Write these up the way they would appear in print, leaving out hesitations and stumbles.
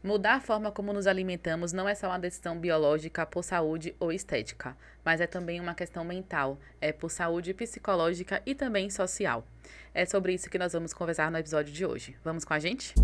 Mudar a forma como nos alimentamos não é só uma decisão biológica por saúde ou estética, mas é também uma questão mental, é por saúde psicológica e também social. É sobre isso que nós vamos conversar no episódio de hoje. Vamos com a gente?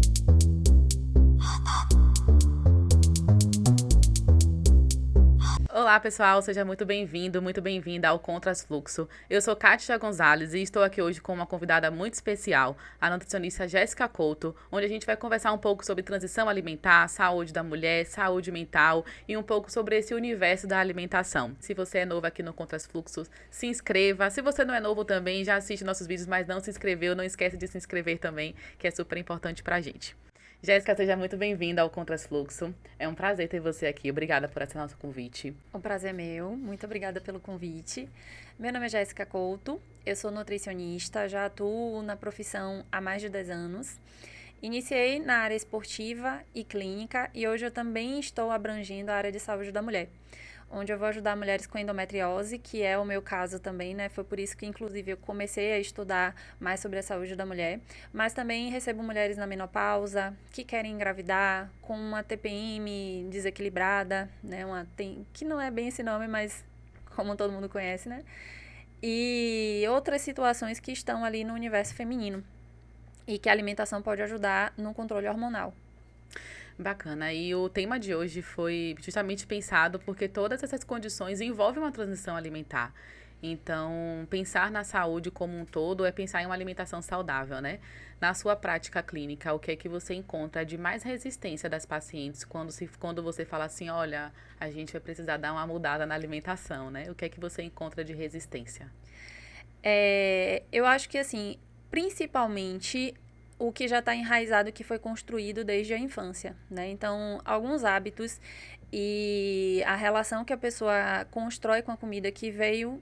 Olá, pessoal, seja muito bem-vindo, muito bem-vinda ao Contrasfluxo. Eu sou Kátia Gonzalez e estou aqui hoje com uma convidada muito especial, a nutricionista Jéssica Couto, onde a gente vai conversar um pouco sobre transição alimentar, saúde da mulher, saúde mental e um pouco sobre esse universo da alimentação. Se você é novo aqui no Contrasfluxo, se inscreva. Se você não é novo também, já assiste nossos vídeos, mas não se inscreveu, não esquece de se inscrever também, que é super importante pra gente. Jéssica, seja muito bem-vinda ao Contrasfluxo. É um prazer ter você aqui. Obrigada por aceitar nosso convite. O prazer é meu. Muito obrigada pelo convite. Meu nome é Jéssica Couto. Eu sou nutricionista, já atuo na profissão há mais de 10 anos. Iniciei na área esportiva e clínica e hoje eu também estou abrangendo a área de saúde da mulher, onde eu vou ajudar mulheres com endometriose, que é o meu caso também, né? Foi por isso que, inclusive, eu comecei a estudar mais sobre a saúde da mulher. Mas também recebo mulheres na menopausa, que querem engravidar, com uma TPM desequilibrada, né? Que não é bem esse nome, mas como todo mundo conhece, né? E outras situações que estão ali no universo feminino e que a alimentação pode ajudar no controle hormonal. Bacana. E o tema de hoje foi justamente pensado porque todas essas condições envolvem uma transição alimentar. Então, pensar na saúde como um todo é pensar em uma alimentação saudável, né? Na sua prática clínica, o que é que você encontra de mais resistência das pacientes quando você fala assim, olha, a gente vai precisar dar uma mudada na alimentação, né? O que é que você encontra de resistência? Eu acho que, assim, principalmente o que já está enraizado, que foi construído desde a infância, né? Então, alguns hábitos e a relação que a pessoa constrói com a comida que veio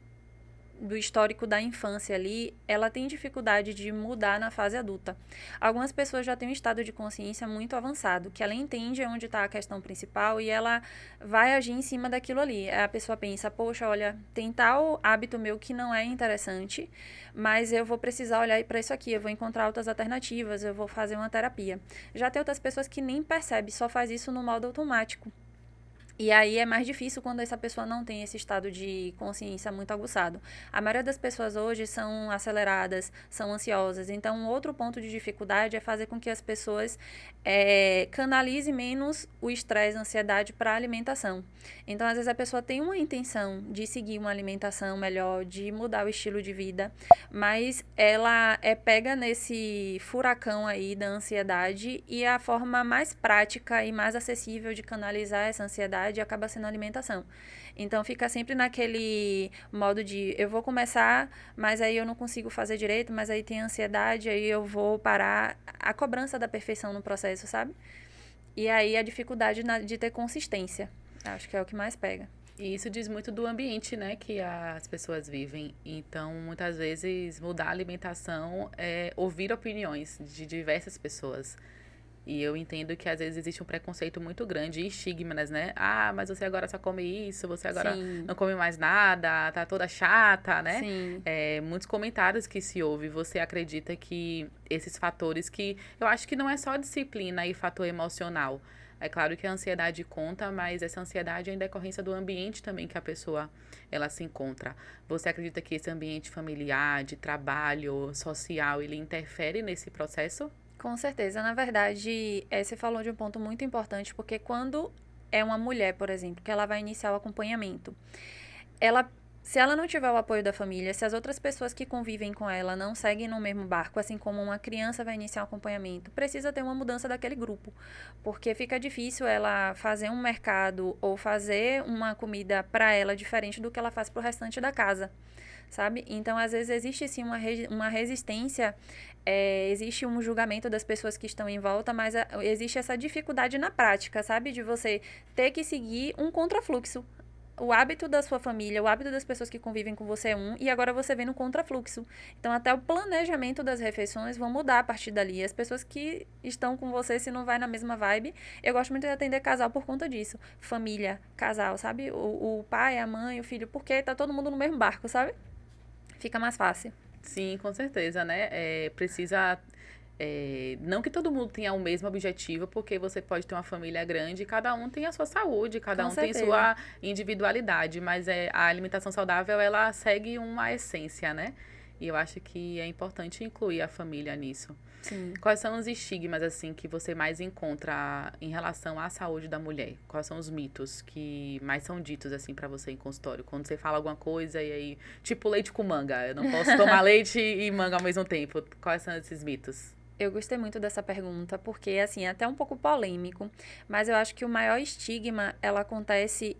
do histórico da infância ali, ela tem dificuldade de mudar na fase adulta. Algumas pessoas já têm um estado de consciência muito avançado, que ela entende onde está a questão principal e ela vai agir em cima daquilo ali. A pessoa pensa, poxa, olha, tem tal hábito meu que não é interessante, mas eu vou precisar olhar para isso aqui, eu vou encontrar outras alternativas, eu vou fazer uma terapia. Já tem outras pessoas que nem percebem, só faz isso no modo automático. E aí é mais difícil quando essa pessoa não tem esse estado de consciência muito aguçado. A maioria das pessoas hoje são aceleradas, são ansiosas. Então, um outro ponto de dificuldade é fazer com que as pessoas canalizem menos o estresse, a ansiedade para a alimentação. Então, às vezes a pessoa tem uma intenção de seguir uma alimentação melhor, de mudar o estilo de vida, mas ela é pega nesse furacão aí da ansiedade e a forma mais prática e mais acessível de canalizar essa ansiedade acaba sendo a alimentação. Então fica sempre naquele modo de eu vou começar, mas aí eu não consigo fazer direito, mas aí tem ansiedade, aí eu vou parar. A cobrança da perfeição no processo, sabe? E aí a dificuldade de ter consistência. Acho que é o que mais pega. E isso diz muito do ambiente, né, que as pessoas vivem. Então, muitas vezes, mudar a alimentação é ouvir opiniões de diversas pessoas. E eu entendo que às vezes existe um preconceito muito grande e estigmas, né? Ah, mas você agora só come isso, você agora Sim, não come mais nada, tá toda chata, né? sim. Muitos comentários que se ouve, você acredita que esses fatores que eu acho que não é só disciplina e fator emocional. É claro que a ansiedade conta, mas essa ansiedade é em decorrência do ambiente também que a pessoa ela se encontra. Você acredita que esse ambiente familiar, de trabalho, social, ele interfere nesse processo? Com certeza. Na verdade, você falou de um ponto muito importante, porque quando é uma mulher, por exemplo, que ela vai iniciar o acompanhamento, ela, se ela não tiver o apoio da família, se as outras pessoas que convivem com ela não seguem no mesmo barco, assim como uma criança vai iniciar o acompanhamento, precisa ter uma mudança daquele grupo, porque fica difícil ela fazer um mercado ou fazer uma comida para ela diferente do que ela faz para o restante da casa. Sabe? Então, às vezes, existe sim uma resistência, existe um julgamento das pessoas que estão em volta, mas existe essa dificuldade na prática, sabe? De você ter que seguir um contrafluxo. O hábito da sua família, o hábito das pessoas que convivem com você é um, e agora você vem no contrafluxo. Então, até o planejamento das refeições vão mudar a partir dali. As pessoas que estão com você, se não vai na mesma vibe, eu gosto muito de atender casal por conta disso. Família, casal, sabe? O pai, a mãe, o filho, porque tá todo mundo no mesmo barco, sabe? Fica mais fácil. Sim, com certeza, né? Precisa Não que todo mundo tenha o mesmo objetivo, porque você pode ter uma família grande e cada um tem a sua saúde, cada Com um tem certeza. sua individualidade, mas a alimentação saudável, ela segue uma essência, né? E eu acho que é importante incluir a família nisso. Sim. Quais são os estigmas, assim, que você mais encontra em relação à saúde da mulher? Quais são os mitos que mais são ditos, assim, pra você em consultório? Quando você fala alguma coisa e aí, tipo leite com manga, eu não posso tomar leite e manga ao mesmo tempo. Quais são esses mitos? Eu gostei muito dessa pergunta, porque, assim, é até um pouco polêmico, mas eu acho que o maior estigma, ela acontece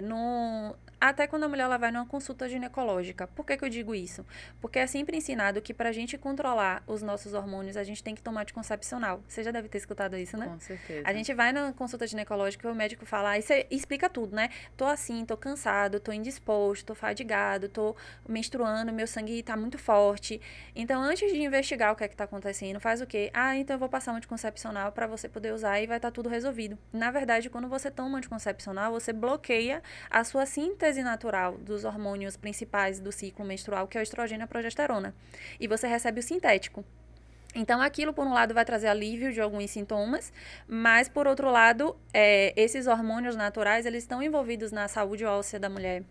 no... Até quando a mulher ela vai numa consulta ginecológica. Por que que eu digo isso? Porque é sempre ensinado que pra gente controlar os nossos hormônios, a gente tem que tomar anticoncepcional. Você já deve ter escutado isso, né? Com A certeza. gente vai na consulta ginecológica e o médico fala, aí você explica tudo, né? Tô assim, tô cansado, tô indisposto, tô fadigado, tô menstruando, meu sangue tá muito forte. Então, antes de investigar o que é que tá acontecendo, faz o quê? Ah, então eu vou passar um anticoncepcional para você poder usar e vai estar tudo resolvido. Na verdade, quando você toma um anticoncepcional, você bloqueia a sua síntese natural dos hormônios principais do ciclo menstrual, que é o estrogênio e a progesterona. E você recebe o sintético. Então, aquilo, por um lado, vai trazer alívio de alguns sintomas, mas, por outro lado, esses hormônios naturais, eles estão envolvidos na saúde óssea da mulher,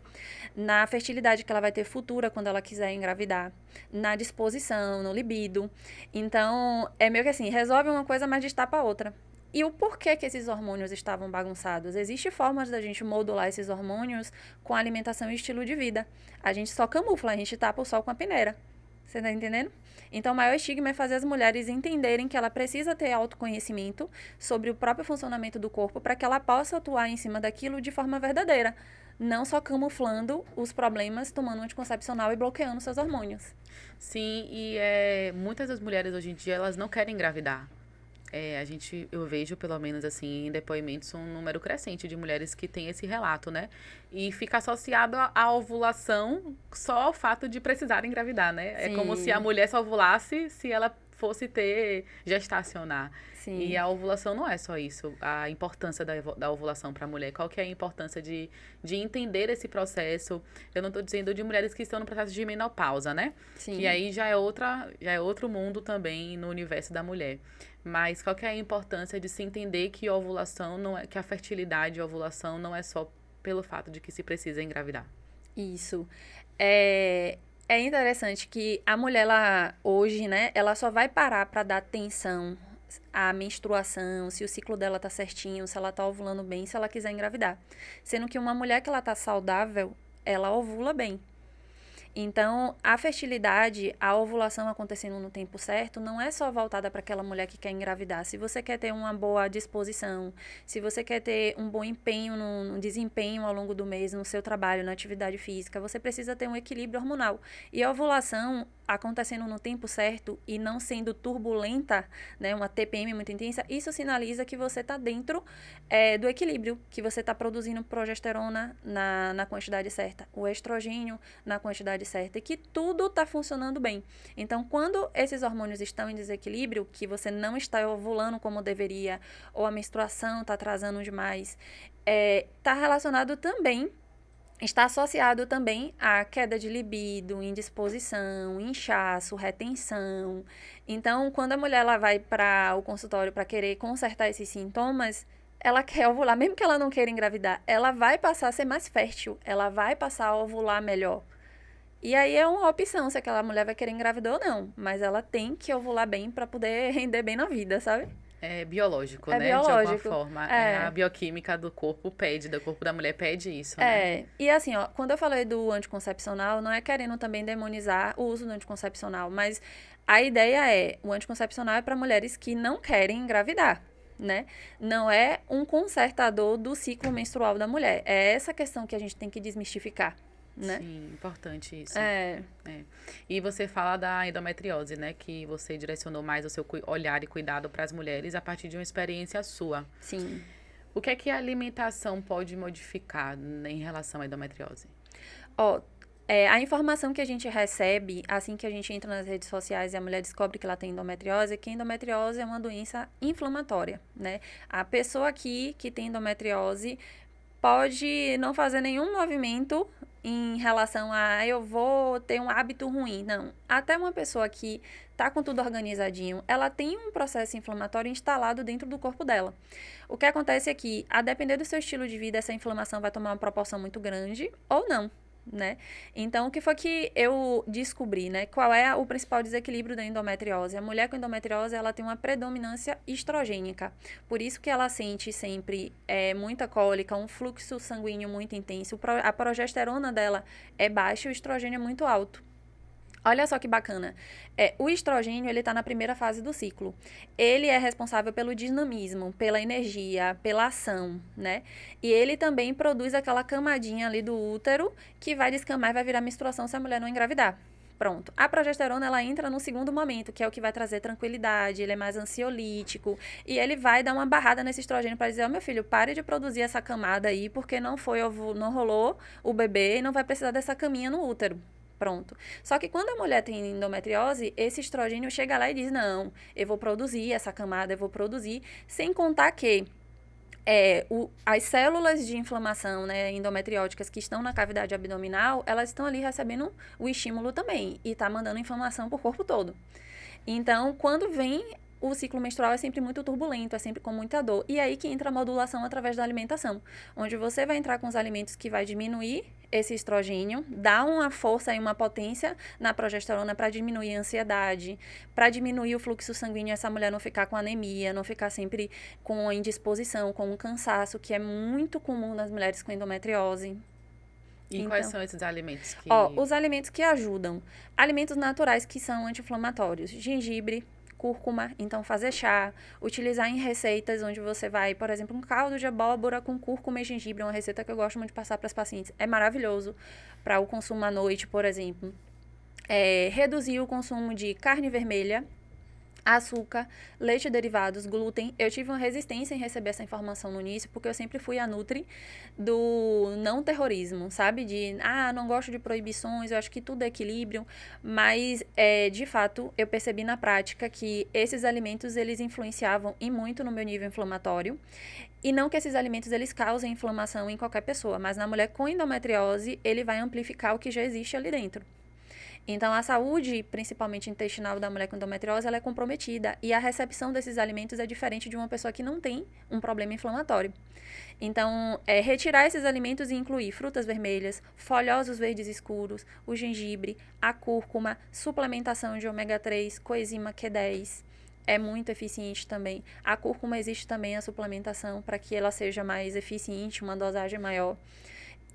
na fertilidade que ela vai ter futura quando ela quiser engravidar, na disposição, no libido. Então, é meio que assim, resolve uma coisa, mas destapa a outra. E o porquê que esses hormônios estavam bagunçados? Existem formas da gente modular esses hormônios com alimentação e estilo de vida. A gente só camufla, a gente tapa o sol com a peneira. Você tá entendendo? Então, o maior estigma é fazer as mulheres entenderem que ela precisa ter autoconhecimento sobre o próprio funcionamento do corpo para que ela possa atuar em cima daquilo de forma verdadeira. Não só camuflando os problemas, tomando um anticoncepcional e bloqueando seus hormônios. Sim, e muitas das mulheres hoje em dia, elas não querem engravidar. Eu vejo, pelo menos assim, em depoimentos, um número crescente de mulheres que têm esse relato, né? E fica associado à ovulação só ao fato de precisar engravidar, né? É como se a Sim, mulher só ovulasse se ela fosse ter gestacionar. E sim. a ovulação não é só isso. A importância da ovulação para a mulher. Qual que é a importância de entender esse processo? Eu não estou dizendo de mulheres que estão no processo de menopausa, né? Que Sim. aí já é outro mundo também no universo da mulher. Mas qual que é a importância de se entender que a ovulação não é, que a fertilidade e a ovulação não é só pelo fato de que se precisa engravidar? Isso. É interessante que a mulher, ela, hoje, né, ela só vai parar para dar atenção à menstruação, se o ciclo dela tá certinho, se ela tá ovulando bem, se ela quiser engravidar. Sendo que uma mulher que ela tá saudável, ela ovula bem. Então, a fertilidade, a ovulação acontecendo no tempo certo, não é só voltada para aquela mulher que quer engravidar. Se você quer ter uma boa disposição, se você quer ter um bom empenho no desempenho ao longo do mês, no seu trabalho, na atividade física, você precisa ter um equilíbrio hormonal. E a ovulação acontecendo no tempo certo e não sendo turbulenta, né, uma TPM muito intensa, isso sinaliza que você está dentro do equilíbrio, que você está produzindo progesterona na quantidade certa, o estrogênio na quantidade certa e que tudo está funcionando bem. Então, quando esses hormônios estão em desequilíbrio, que você não está ovulando como deveria, ou a menstruação está atrasando demais, está relacionado também, está associado também à queda de libido, indisposição, inchaço, retenção. Então, quando a mulher ela vai para o consultório para querer consertar esses sintomas, ela quer ovular, mesmo que ela não queira engravidar, ela vai passar a ser mais fértil, ela vai passar a ovular melhor. E aí é uma opção se aquela mulher vai querer engravidar ou não, mas ela tem que ovular bem para poder render bem na vida, sabe? É biológico, É né? De alguma biológico. forma. A É. bioquímica do corpo pede, do corpo da mulher pede isso, né? E assim, ó, quando eu falei do anticoncepcional, não é querendo também demonizar o uso do anticoncepcional, mas a ideia o anticoncepcional é para mulheres que não querem engravidar, né? Não é um consertador do ciclo menstrual da mulher. É essa questão que a gente tem que desmistificar, né? Sim, importante isso. É, É. E você fala da endometriose, né? Que você direcionou mais o seu olhar e cuidado para as mulheres a partir de uma experiência sua. sim. O que é que a alimentação pode modificar em relação à endometriose? Ó, a informação que a gente recebe assim que a gente entra nas redes sociais e a mulher descobre que ela tem endometriose, é que endometriose é uma doença inflamatória, né? A pessoa aqui que tem endometriose pode não fazer nenhum movimento em relação a eu vou ter um hábito ruim. Não. Até uma pessoa que tá com tudo organizadinho, ela tem um processo inflamatório instalado dentro do corpo dela. O que acontece é que, a depender do seu estilo de vida, essa inflamação vai tomar uma proporção muito grande ou não, né? Então, o que foi que eu descobri, né? Qual é o principal desequilíbrio da endometriose? A mulher com endometriose, ela tem uma predominância estrogênica. Por isso que ela sente sempre muita cólica, um fluxo sanguíneo muito intenso. A progesterona dela é baixa e o estrogênio é muito alto. Olha só que bacana. O estrogênio, ele está na primeira fase do ciclo. Ele é responsável pelo dinamismo, pela energia, pela ação, né? E ele também produz aquela camadinha ali do útero que vai descamar e vai virar menstruação se a mulher não engravidar. Pronto. A progesterona, ela entra no segundo momento, que é o que vai trazer tranquilidade, ele é mais ansiolítico, e ele vai dar uma barrada nesse estrogênio para dizer, meu filho, pare de produzir essa camada aí, porque não rolou o bebê e não vai precisar dessa caminha no útero. Pronto. Só que quando a mulher tem endometriose, esse estrogênio chega lá e diz, não, eu vou produzir essa camada, eu vou produzir, sem contar que as células de inflamação, né, endometrióticas que estão na cavidade abdominal, elas estão ali recebendo o estímulo também, e tá mandando inflamação pro corpo todo. Então, quando vem o ciclo menstrual é sempre muito turbulento, é sempre com muita dor. E aí que entra a modulação através da alimentação, onde você vai entrar com os alimentos que vai diminuir esse estrogênio, dar uma força e uma potência na progesterona para diminuir a ansiedade, para diminuir o fluxo sanguíneo, essa mulher não ficar com anemia, não ficar sempre com indisposição, com um cansaço, que é muito comum nas mulheres com endometriose. E então, quais são esses alimentos que... os alimentos que ajudam. Alimentos naturais que são anti-inflamatórios. Gengibre, cúrcuma, então fazer chá, utilizar em receitas onde você vai, por exemplo, um caldo de abóbora com cúrcuma e gengibre, uma receita que eu gosto muito de passar para as pacientes. É maravilhoso para o consumo à noite, por exemplo. Reduzir o consumo de carne vermelha, açúcar, leite derivados, glúten. Eu tive uma resistência em receber essa informação no início, porque eu sempre fui a nutri do não terrorismo, sabe? De, não gosto de proibições, eu acho que tudo é equilíbrio, mas, de fato, eu percebi na prática que esses alimentos, eles influenciavam e muito no meu nível inflamatório, e não que esses alimentos, eles causem inflamação em qualquer pessoa, mas na mulher com endometriose, ele vai amplificar o que já existe ali dentro. Então, a saúde, principalmente intestinal da mulher com endometriose, ela é comprometida. E a recepção desses alimentos é diferente de uma pessoa que não tem um problema inflamatório. Então, retirar esses alimentos e incluir frutas vermelhas, folhosos verdes escuros, o gengibre, a cúrcuma, suplementação de ômega 3, coenzima Q10. É muito eficiente também. A cúrcuma existe também a suplementação para que ela seja mais eficiente, uma dosagem maior.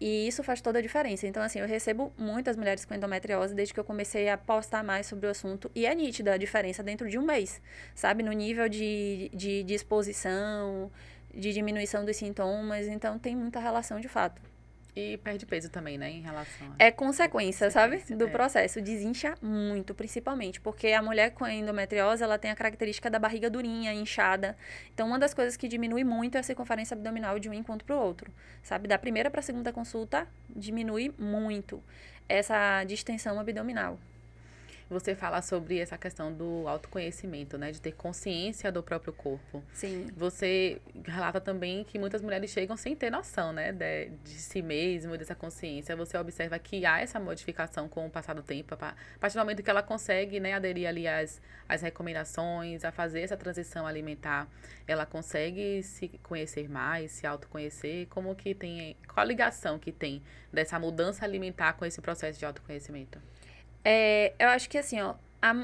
E isso faz toda a diferença. Então, assim, eu recebo muitas mulheres com endometriose desde que eu comecei a postar mais sobre o assunto. E é nítida a diferença dentro de um mês, sabe? No nível de disposição, de diminuição dos sintomas. Então, tem muita relação de fato. E perde peso também, né, em relação a... É consequência, sabe? Do processo. Desincha muito, principalmente. Porque a mulher com endometriose, ela tem a característica da barriga durinha, inchada. Então, uma das coisas que diminui muito é a circunferência abdominal de um encontro para o outro. Sabe? Da primeira para a segunda consulta, diminui muito essa distensão abdominal. Você fala sobre essa questão do autoconhecimento, né? De ter consciência do próprio corpo. Sim. Você relata também que muitas mulheres chegam sem ter noção, né? De si mesmo, dessa consciência. Você observa que há essa modificação com o passar do tempo. A partir do momento que ela consegue, né, aderir ali às recomendações, a fazer essa transição alimentar, ela consegue se conhecer mais, se autoconhecer. Qual a ligação que tem dessa mudança alimentar com esse processo de autoconhecimento? Eu acho que assim,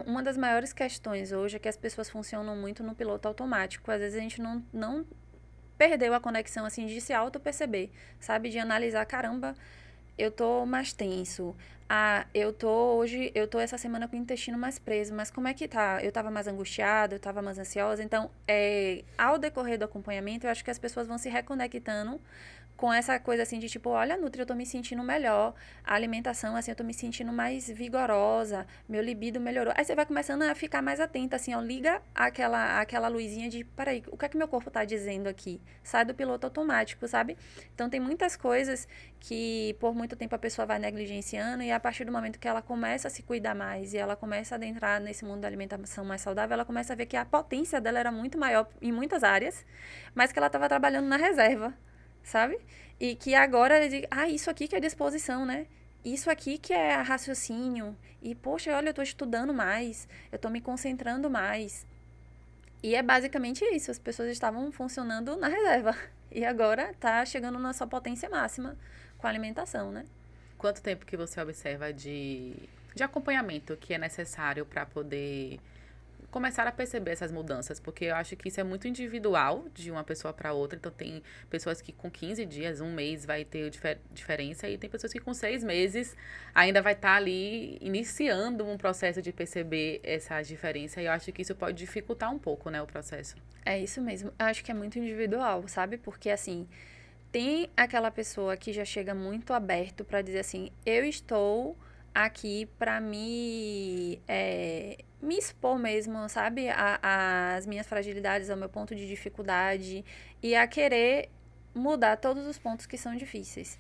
uma das maiores questões hoje é que as pessoas funcionam muito no piloto automático. Às vezes a gente não perdeu a conexão, assim, de se auto-perceber, sabe? De analisar, caramba, eu tô mais tenso. Eu tô essa semana com o intestino mais preso, mas como é que tá? Eu tava mais angustiada, eu tava mais ansiosa. Então, ao decorrer do acompanhamento, eu acho que as pessoas vão se reconectando com essa coisa assim de tipo, olha, Nutri, eu tô me sentindo melhor, a alimentação, assim, eu tô me sentindo mais vigorosa, meu libido melhorou. Aí você vai começando a ficar mais atenta, assim, liga aquela luzinha de, peraí, o que é que meu corpo tá dizendo aqui? Sai do piloto automático, sabe? Então, tem muitas coisas que por muito tempo a pessoa vai negligenciando e a partir do momento que ela começa a se cuidar mais e ela começa a adentrar nesse mundo da alimentação mais saudável, ela começa a ver que a potência dela era muito maior em muitas áreas, mas que ela estava trabalhando na reserva, sabe? E que agora, isso aqui que é disposição, né? isso aqui que é raciocínio. E, poxa, olha, eu tô estudando mais, eu tô me concentrando mais. E é basicamente isso, as pessoas estavam funcionando na reserva. E agora tá chegando na sua potência máxima com a alimentação, né? Quanto tempo que você observa de acompanhamento que é necessário para poder começar a perceber essas mudanças? Porque eu acho que isso é muito individual de uma pessoa para outra. Então, tem pessoas que com 15 dias, um mês, vai ter diferença, e tem pessoas que com 6 meses ainda vai estar ali iniciando um processo de perceber essa diferença. E eu acho que isso pode dificultar um pouco, né, o processo. É isso mesmo. Eu acho que é muito individual, sabe? Porque assim, tem aquela pessoa que já chega muito aberto para dizer assim, eu estou aqui para me expor mesmo, sabe? As minhas fragilidades, ao meu ponto de dificuldade e a querer mudar todos os pontos que são difíceis.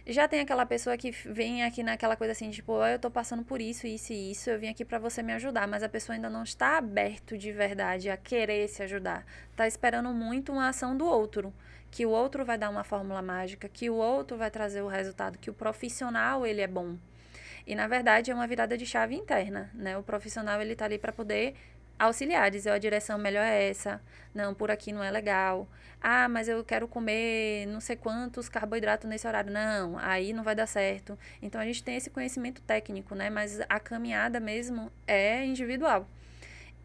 Já tem aquela pessoa que vem aqui naquela coisa assim, tipo, eu tô passando por isso, isso e isso, eu vim aqui pra você me ajudar, mas a pessoa ainda não está aberto de verdade a querer se ajudar. Tá esperando muito uma ação do outro, que o outro vai dar uma fórmula mágica, que o outro vai trazer o resultado, que o profissional ele é bom. E na verdade é uma virada de chave interna, né? O profissional ele tá ali para poder auxiliar, dizer, ó, a direção melhor é essa, não, por aqui não é legal. Ah, mas eu quero comer não sei quantos carboidratos nesse horário. Não, aí não vai dar certo. Então a gente tem esse conhecimento técnico, né? Mas a caminhada mesmo é individual.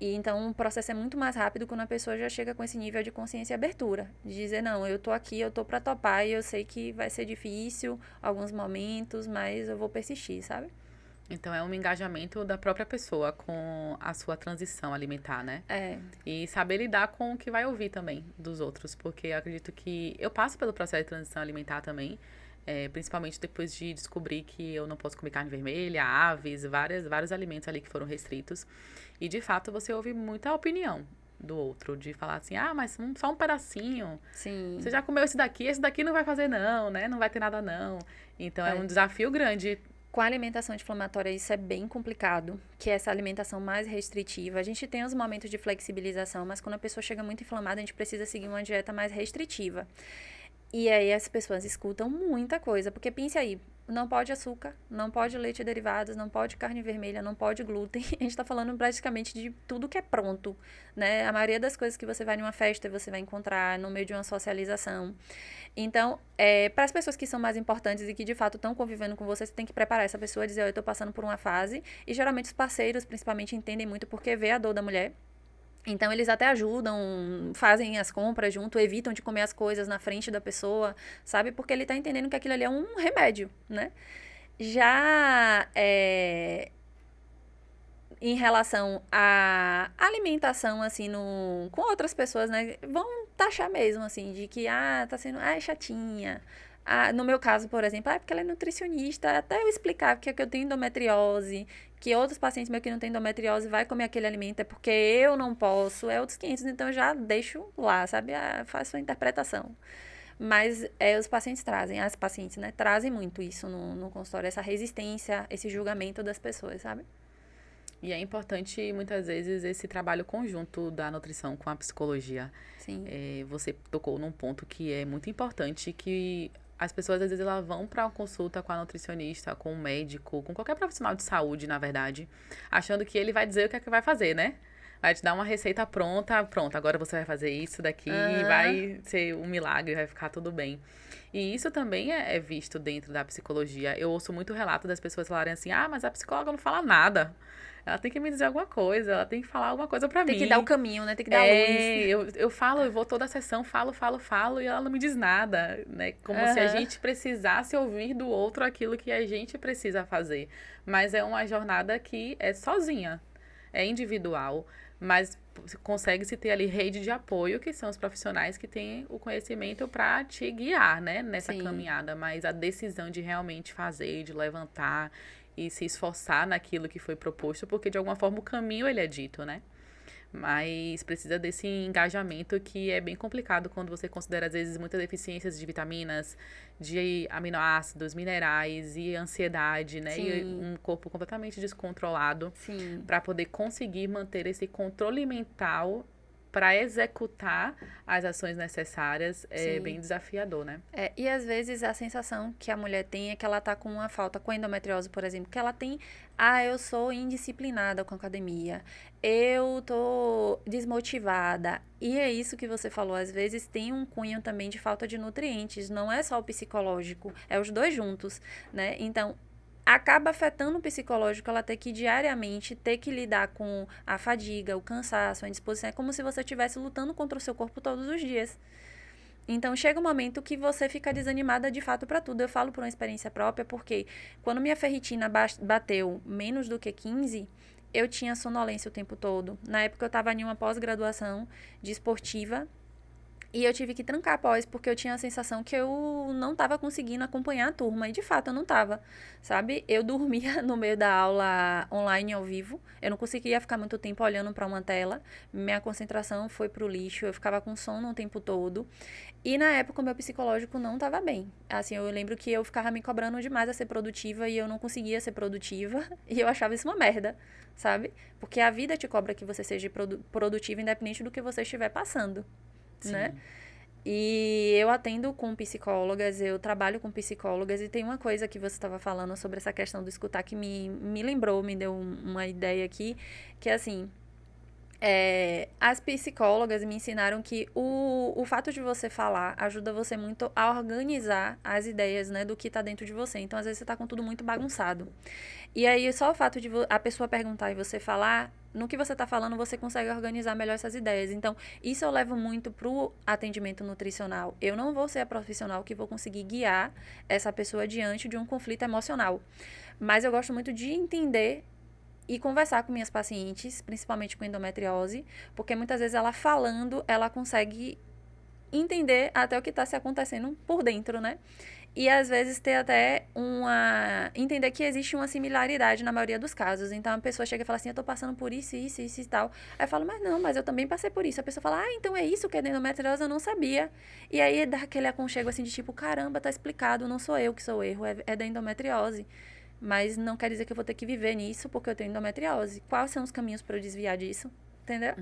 E então o processo é muito mais rápido quando a pessoa já chega com esse nível de consciência e abertura. De dizer, não, eu tô aqui, eu tô pra topar e eu sei que vai ser difícil alguns momentos, mas eu vou persistir, sabe? Então, é um engajamento da própria pessoa com a sua transição alimentar, né? É, E saber lidar com o que vai ouvir também dos outros, porque eu acredito que eu passo pelo processo de transição alimentar também, principalmente depois de descobrir que eu não posso comer carne vermelha, aves, vários alimentos ali que foram restritos. E de fato você ouve muita opinião do outro, de falar assim, ah, mas só um pedacinho. Você sim. já comeu esse daqui não vai fazer não, né? Não vai ter nada não. Então é um É. desafio grande. Com a alimentação anti-inflamatória, isso é bem complicado, que é essa alimentação mais restritiva. A gente tem os momentos de flexibilização, mas quando a pessoa chega muito inflamada, a gente precisa seguir uma dieta mais restritiva. E aí as pessoas escutam muita coisa, porque pense aí, não pode açúcar, não pode leite e derivados, não pode carne vermelha, não pode glúten. A gente está falando praticamente de tudo que é pronto, né? A maioria das coisas que você vai numa festa, você vai encontrar no meio de uma socialização. Então, para as pessoas que são mais importantes e que de fato estão convivendo com você, você tem que preparar essa pessoa, dizer, eu estou passando por uma fase. E geralmente os parceiros, principalmente, entendem muito porque vê a dor da mulher. Então, eles até ajudam, fazem as compras junto, evitam de comer as coisas na frente da pessoa, sabe? Porque ele está entendendo que aquilo ali é um remédio, né? Já em relação à alimentação, assim, com outras pessoas, né? Vão taxar mesmo, assim, de que, tá sendo, é chatinha. No meu caso, por exemplo, porque ela é nutricionista, até eu explicar que eu tenho endometriose, que outros pacientes meus que não têm endometriose vai comer aquele alimento, é porque eu não posso, é outros 500, então eu já deixo lá, sabe? Faço a interpretação. Mas os pacientes trazem, as pacientes, né, trazem muito isso no consultório, essa resistência, esse julgamento das pessoas, sabe? E é importante, muitas vezes, esse trabalho conjunto da nutrição com a psicologia. Sim. Você tocou num ponto que é muito importante, que as pessoas, às vezes, elas vão para uma consulta com a nutricionista, com o médico, com qualquer profissional de saúde, na verdade, achando que ele vai dizer o que é que vai fazer, né? Vai te dar uma receita pronta, pronto, agora você vai fazer isso daqui, Aham. vai ser um milagre, vai ficar tudo bem. E isso também é visto dentro da psicologia. Eu ouço muito relato das pessoas falarem assim, ah, mas a psicóloga não fala nada. Ela tem que me dizer alguma coisa, ela tem que falar alguma coisa pra Tem que dar o mim. caminho, né? Tem que dar a luz. Eu falo, eu vou toda a sessão, falo, e ela não me diz nada, né? Como se a Aham. gente precisasse ouvir do outro aquilo que a gente precisa fazer. Mas é uma jornada que é sozinha, é individual, mas consegue-se ter ali rede de apoio, que são os profissionais que têm o conhecimento para te guiar, né, nessa Sim. caminhada. Mas a decisão de realmente fazer, de levantar e se esforçar naquilo que foi proposto, porque de alguma forma o caminho ele é dito, né? Mas precisa desse engajamento que é bem complicado quando você considera, às vezes, muitas deficiências de vitaminas, de aminoácidos, minerais e ansiedade, né? E Sim. um corpo completamente descontrolado Sim. para poder conseguir manter esse controle mental para executar as ações necessárias é Sim. bem desafiador, né? E às vezes a sensação que a mulher tem é que ela tá com uma falta, com endometriose, por exemplo, que ela tem, eu sou indisciplinada com a academia, eu tô desmotivada. E é isso que você falou, às vezes tem um cunho também de falta de nutrientes, não é só o psicológico, é os dois juntos, né? Então, acaba afetando o psicológico, ela ter que diariamente ter que lidar com a fadiga, o cansaço, a indisposição, é como se você estivesse lutando contra o seu corpo todos os dias. Então, chega um momento que você fica desanimada de fato para tudo. Eu falo por uma experiência própria, porque quando minha ferritina bateu menos do que 15, eu tinha sonolência o tempo todo. Na época, eu estava em uma pós-graduação de esportiva e eu tive que trancar a pós, porque eu tinha a sensação que eu não estava conseguindo acompanhar a turma. E, de fato, eu não estava, sabe? Eu dormia no meio da aula online ao vivo. Eu não conseguia ficar muito tempo olhando para uma tela. Minha concentração foi pro lixo. Eu ficava com sono o tempo todo. E, na época, o meu psicológico não estava bem. Assim, eu lembro que eu ficava me cobrando demais a ser produtiva e eu não conseguia ser produtiva. E eu achava isso uma merda, sabe? Porque a vida te cobra que você seja produtiva, independente do que você estiver passando, né? Sim. E eu atendo com psicólogas, eu trabalho com psicólogas, e tem uma coisa que você estava falando sobre essa questão do escutar que me lembrou, me deu uma ideia aqui, que é assim, as psicólogas me ensinaram que o fato de você falar ajuda você muito a organizar as ideias, né, do que tá dentro de você. Então, às vezes, você tá com tudo muito bagunçado. E aí, só o fato de a pessoa perguntar e você falar, no que você tá falando, você consegue organizar melhor essas ideias. Então, isso eu levo muito pro atendimento nutricional. Eu não vou ser a profissional que vou conseguir guiar essa pessoa diante de um conflito emocional. Mas eu gosto muito de entender e conversar com minhas pacientes, principalmente com endometriose, porque muitas vezes ela falando, ela consegue entender até o que está se acontecendo por dentro, né? E às vezes ter até entender que existe uma similaridade na maioria dos casos. Então a pessoa chega e fala assim: eu tô passando por isso, isso, isso e tal. Aí eu falo: mas não, mas eu também passei por isso. A pessoa fala: então é isso que é da endometriose, eu não sabia. E aí dá aquele aconchego assim de tipo: caramba, tá explicado, não sou eu que sou o erro, é da endometriose. Mas não quer dizer que eu vou ter que viver nisso porque eu tenho endometriose. Quais são os caminhos para eu desviar disso? Entendeu?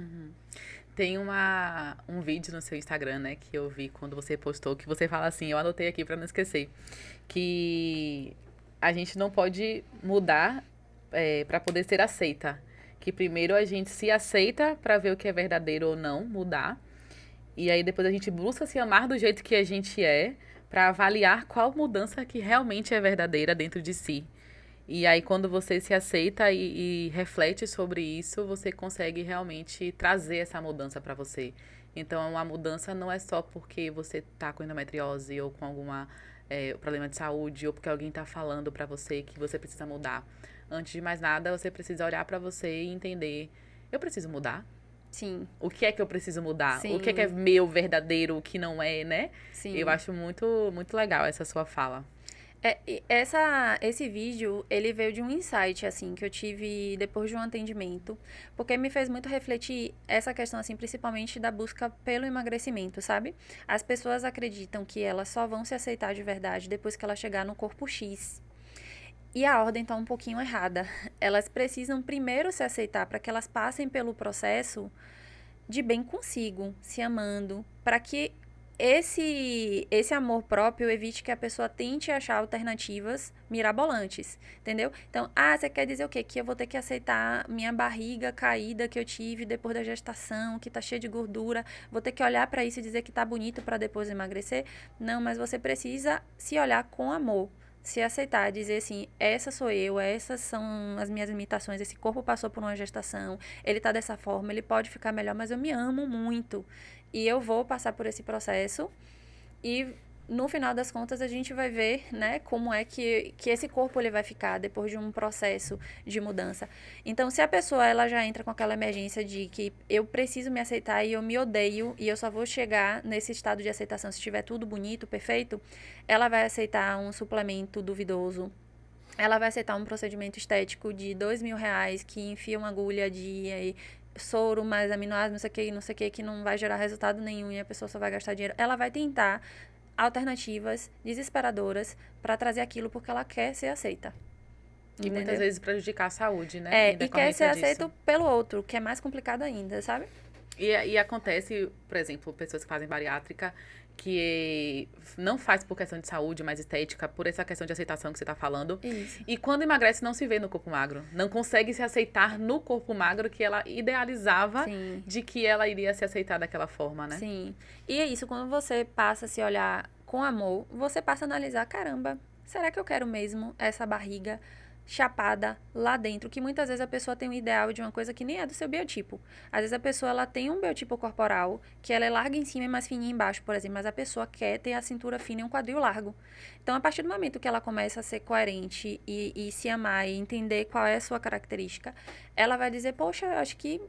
Tem um vídeo no seu Instagram, né, que eu vi quando você postou, que você fala assim, eu anotei aqui pra não esquecer, que a gente não pode mudar para poder ser aceita. Que primeiro a gente se aceita pra ver o que é verdadeiro ou não, mudar. E aí depois a gente busca se amar do jeito que a gente é, pra avaliar qual mudança que realmente é verdadeira dentro de si. E aí, quando você se aceita e reflete sobre isso, você consegue realmente trazer essa mudança para você. Então, a mudança não é só porque você tá com endometriose ou com alguma problema de saúde ou porque alguém tá falando para você que você precisa mudar. Antes de mais nada, você precisa olhar para você e entender: eu preciso mudar? Sim, O que é que eu preciso mudar? O que é sim, meu verdadeiro, o que não é, né? Eu sim. acho muito, muito legal essa sua fala. Esse vídeo, ele veio de um insight, assim, que eu tive depois de um atendimento, porque me fez muito refletir essa questão, assim, principalmente da busca pelo emagrecimento, sabe? As pessoas acreditam que elas só vão se aceitar de verdade depois que ela chegar no corpo X. E a ordem tá um pouquinho errada. Elas precisam primeiro se aceitar para que elas passem pelo processo de bem consigo, se amando, para que esse amor próprio evite que a pessoa tente achar alternativas mirabolantes, entendeu? Então, você quer dizer o quê? Que eu vou ter que aceitar minha barriga caída que eu tive depois da gestação, que tá cheia de gordura, vou ter que olhar para isso e dizer que tá bonito para depois emagrecer? Não, mas você precisa se olhar com amor. Se aceitar, dizer assim, essa sou eu, essas são as minhas limitações, esse corpo passou por uma gestação, ele tá dessa forma, ele pode ficar melhor, mas eu me amo muito. E eu vou passar por esse processo e no final das contas a gente vai ver, né, como é que esse corpo ele vai ficar depois de um processo de mudança. Então, se a pessoa ela já entra com aquela emergência de que eu preciso me aceitar e eu me odeio e eu só vou chegar nesse estado de aceitação se estiver tudo bonito, perfeito, ela vai aceitar um suplemento duvidoso. Ela vai aceitar um procedimento estético de R$ 2.000 que enfia uma agulha de soro, mais aminoácidos, não sei o que não vai gerar resultado nenhum e a pessoa só vai gastar dinheiro. Ela vai tentar alternativas desesperadoras para trazer aquilo porque ela quer ser aceita. E Entendeu? muitas vezes prejudicar a saúde, né? Em E quer ser decorrência disso. aceito pelo outro, que é mais complicado ainda, sabe? E acontece, por exemplo, pessoas que fazem bariátrica que não faz por questão de saúde, mas estética, por essa questão de aceitação que você está falando. Isso. E quando emagrece, não se vê no corpo magro. Não consegue se aceitar no corpo magro que ela idealizava Sim. de que ela iria se aceitar daquela forma, né? Sim. E é isso, quando você passa a se olhar com amor, você passa a analisar, caramba, será que eu quero mesmo essa barriga chapada lá dentro? Que muitas vezes a pessoa tem um ideal de uma coisa que nem é do seu biotipo. Às vezes a pessoa ela tem um biotipo corporal que ela é larga em cima e mais fininha embaixo, por exemplo, mas a pessoa quer ter a cintura fina e um quadril largo. Então, a partir do momento que ela começa a ser coerente e se amar e entender qual é a sua característica, ela vai dizer, poxa, eu acho que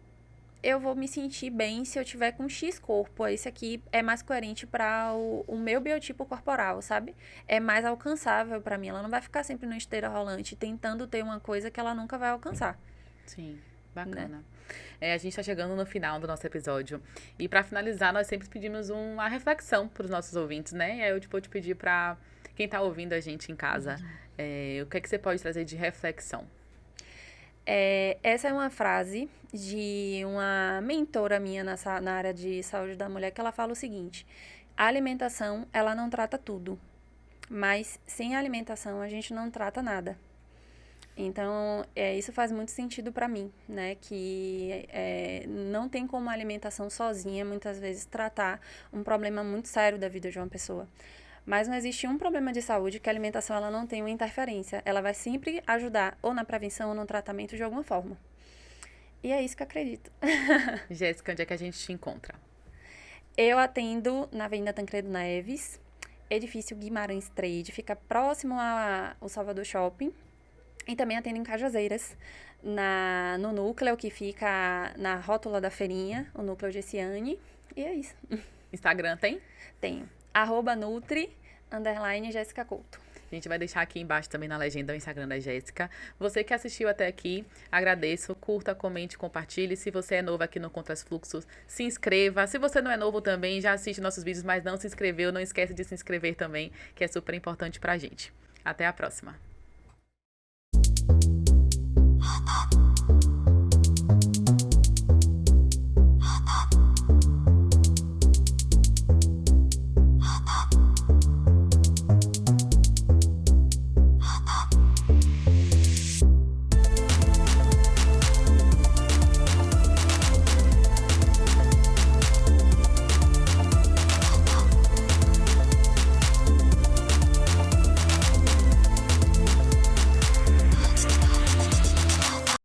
eu vou me sentir bem se eu tiver com X corpo. Esse aqui é mais coerente para o meu biotipo corporal, sabe? É mais alcançável para mim. Ela não vai ficar sempre no esteira rolante tentando ter uma coisa que ela nunca vai alcançar. Sim, Né? bacana. A gente está chegando no final do nosso episódio. E para finalizar, nós sempre pedimos uma reflexão para os nossos ouvintes, né? E aí eu vou te pedir para quem está ouvindo a gente em casa, o que é que você pode trazer de reflexão? Essa é uma frase de uma mentora minha na área de saúde da mulher, que ela fala o seguinte: a alimentação, ela não trata tudo, mas sem a alimentação a gente não trata nada. Então, isso faz muito sentido para mim, né? Que não tem como a alimentação sozinha, muitas vezes, tratar um problema muito sério da vida de uma pessoa. Mas não existe um problema de saúde que a alimentação ela não tenha uma interferência. Ela vai sempre ajudar ou na prevenção ou no tratamento de alguma forma. E é isso que eu acredito. Jéssica, onde é que a gente te encontra? Eu atendo na Avenida Tancredo Neves, edifício Guimarães Trade, fica próximo ao Salvador Shopping. E também atendo em Cajazeiras, no núcleo que fica na rótula da feirinha, o núcleo de Essiane. E é isso. Instagram tem? Tenho. @nutri_Jéssica Couto. A gente vai deixar aqui embaixo também na legenda o Instagram da Jéssica. Você que assistiu até aqui, agradeço. Curta, comente, compartilhe. Se você é novo aqui no Contra os Fluxos, se inscreva. Se você não é novo também, já assiste nossos vídeos, mas não se inscreveu, não esquece de se inscrever também, que é super importante pra gente. Até a próxima.